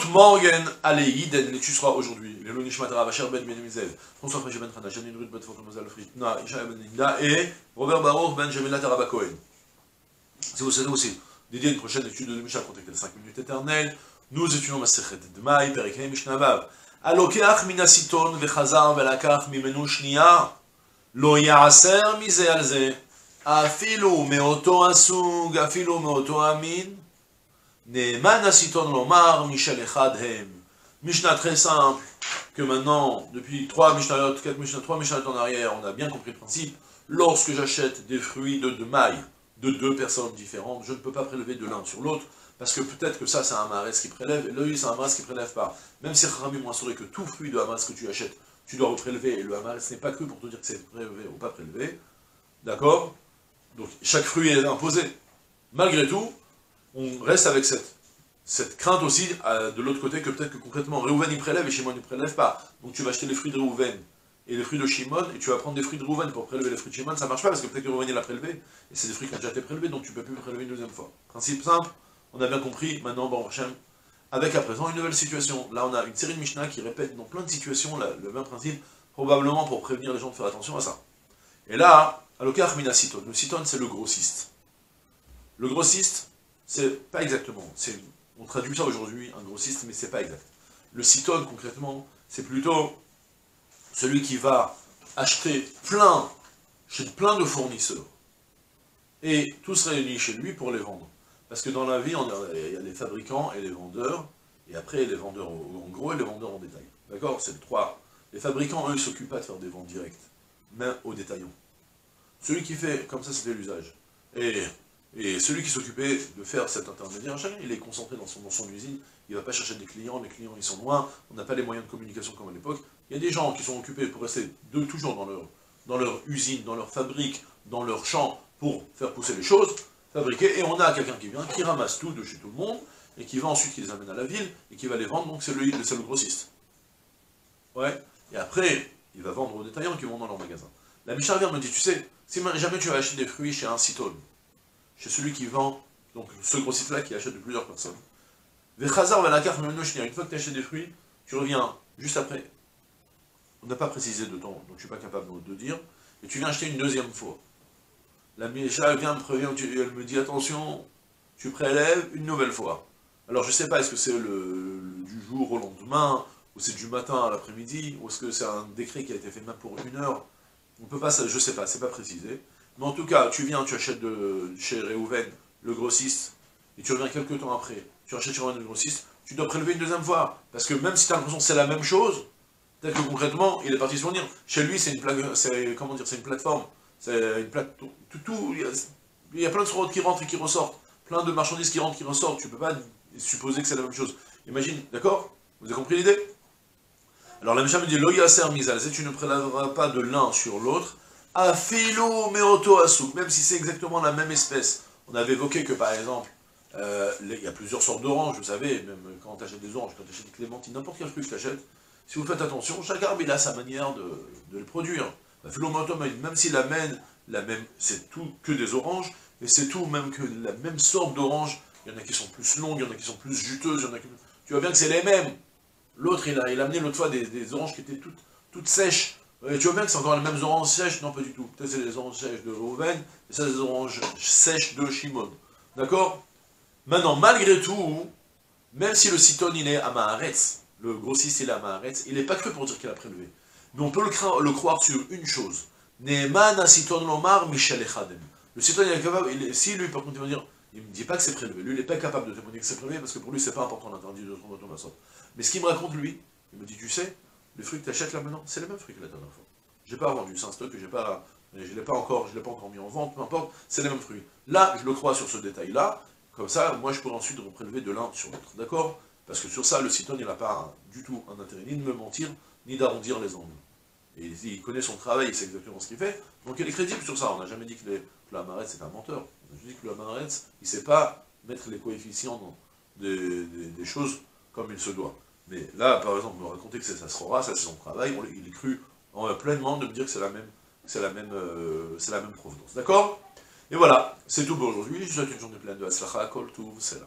morgen, allez, Yiden, l'étude sera aujourd'hui. Le Nishmat Rav Asher Ben Mizel, François Frégé Ben Trana, Janine Ruth Ben Foto Mazal Fritna, Isha Ben Linda et Robert Baruch Ben Jamilat Araba Cohen. Si vous savez aussi, dédié à une prochaine étude de Mishnah, contactez les 5 minutes éternelles. Nous étudions Masechet Dmaï, Perikei Mishnah Vav. Alokeach minasiton vechazar velakach mimenu shniya, lo ya'aser mize al ze, afilu meoto asug, afilu meoto amin. Ne'eman asiton lomar mishel echad hem. Mishnah très simple, que maintenant, depuis 3 Mishnayot, 4 Mishnayot, 3 Mishnayot en arrière, on a bien compris le principe. Lorsque j'achète des fruits de mailles de 2 personnes différentes, je ne peux pas prélever de l'un sur l'autre, parce que peut-être que ça c'est un mares qui prélève, et l'œil c'est un mares qui prélève pas. Même si Rami m'a assuré que tout fruit de hamas que tu achètes, tu dois reprélever, et le hamas n'est pas que pour te dire que c'est prélevé ou pas prélevé, d'accord? Donc chaque fruit est imposé. Malgré tout, on reste avec cette crainte aussi, de l'autre côté, que peut-être que concrètement, Réhouven il prélève et Shimon il prélève pas. Donc tu vas acheter les fruits de Réhouven et les fruits de Shimon, et tu vas prendre des fruits de Réhouven pour prélever les fruits de Shimon, ça marche pas, parce que peut-être que Réhouven il a prélevé, et c'est des fruits qui ont déjà été prélevés, donc tu peux plus prélever une deuxième fois. Principe simple, on a bien compris, maintenant, bon, avec à présent une nouvelle situation. Là on a une série de Mishnah qui répète dans plein de situations le même principe, probablement pour prévenir les gens de faire attention à ça. Et là, Alokar Minasiton, le siton c'est le grossiste. Le grossiste, c'est pas exactement, on traduit ça aujourd'hui, un grossiste, mais c'est pas exact. Le siton, concrètement, c'est plutôt celui qui va acheter chez plein de fournisseurs, et tous réunis chez lui pour les vendre. Parce que dans la vie, il y a les fabricants et les vendeurs, et après les vendeurs en gros et les vendeurs en détail. D'accord? C'est les trois. Les fabricants, eux, ils s'occupent pas de faire des ventes directes, mais aux détaillants. Celui qui fait, comme ça c'était l'usage, et celui qui s'occupait de faire cet intermédiaire, il est concentré dans son usine, il ne va pas chercher des clients, les clients ils sont loin, on n'a pas les moyens de communication comme à l'époque. Il y a des gens qui sont occupés pour rester toujours dans leur usine, dans leur fabrique, dans leur champ, pour faire pousser les choses, fabriquer, et on a quelqu'un qui vient, qui ramasse tout de chez tout le monde, et qui va ensuite, qui les amène à la ville, et qui va les vendre, donc c'est le grossiste. Ouais, et après, il va vendre aux détaillants qui vont dans leur magasin. La Mishnah vient me dit, tu sais, si jamais tu vas acheter des fruits chez un siton, chez celui qui vend, donc ce grossiste-là qui achète de plusieurs personnes, une fois que tu achètes des fruits, tu reviens juste après, on n'a pas précisé de temps, donc je ne suis pas capable de dire, et tu viens acheter une deuxième fois. La Mishnah vient me prévenir, elle me dit, attention, tu prélèves une nouvelle fois. Alors je ne sais pas, est-ce que c'est du jour au lendemain, ou c'est du matin à l'après-midi, ou est-ce que c'est un décret qui a été fait même pour 1 heure? On peut pas, je sais pas, c'est pas précisé. Mais en tout cas, tu viens, tu achètes chez Réhouven, le grossiste, et tu reviens quelques temps après, tu achètes chez Réhouven le grossiste, tu dois prélever une deuxième fois. Parce que même si tu as l'impression que c'est la même chose, peut-être que concrètement, il est parti se fournir. Chez lui, c'est une plateforme. C'est une plateforme. Il y a plein de sourautes qui rentrent et qui ressortent. Plein de marchandises qui rentrent et qui ressortent. Tu peux pas supposer que c'est la même chose. Imagine, d'accord? Vous avez compris l'idée? Alors la Mishnah me dit, Lo yaser mizal, tu ne prélèveras pas de l'un sur l'autre, afilo meoto asuk, même si c'est exactement la même espèce. On avait évoqué que par exemple, il y a plusieurs sortes d'oranges, vous savez, même quand tu achètes des oranges, quand tu achètes des clémentines, n'importe quel fruit que tu achètes, si vous faites attention, chaque arbre il a sa manière de le produire. Afilo meoto, même s'il amène c'est tout que des oranges, mais c'est tout même que la même sorte d'orange, il y en a qui sont plus longues, il y en a qui sont plus juteuses, il y en a qui... Tu vois bien que c'est les mêmes. L'autre, il a amené l'autre fois des oranges qui étaient toutes sèches. Tu vois bien que c'est encore les mêmes oranges sèches? Non, pas du tout. Peut-être c'est les oranges sèches de Reuven, et ça, c'est les oranges sèches de Shimon. D'accord? Maintenant, malgré tout, même si le siton, il est à Maharetz, le grossiste, il est à Maharetz, il n'est pas que pour dire qu'il a prélevé. Mais on peut le croire sur une chose. Ne'eman asiton lomar michel echadem. Le siton, il est capable, si lui, par contre, il va dire, il ne me dit pas que c'est prélevé. Lui, il n'est pas capable de témoigner que c'est prélevé, parce que pour lui, c'est pas important l'interdit de son automaçon. Mais ce qu'il me raconte, lui, il me dit, tu sais, le fruit que tu achètes là maintenant, c'est le même fruit que la dernière fois. J'ai pas vendu, c'est un stock que je l'ai pas encore mis en vente, peu importe, c'est les mêmes fruits. Là, je le crois sur ce détail-là, comme ça, moi, je pourrais ensuite reprélever de l'un sur l'autre, d'accord? Parce que sur ça, le siton, il n'a pas du tout un intérêt, ni de me mentir, ni d'arrondir les angles. Et il connaît son travail, il sait exactement ce qu'il fait, donc il est crédible sur ça. On n'a jamais dit que le Hamaretz c'est un menteur. On a juste dit que le Hamaretz, il ne sait pas mettre les coefficients des choses comme il se doit. Mais là, par exemple, me raconter que ça sera, ça c'est son travail, il est cru pleinement de me dire que c'est la même provenance. D'accord? Et voilà, c'est tout pour aujourd'hui. Je vous souhaite une journée pleine de Hatzlacha, Kol Tuv, c'est là.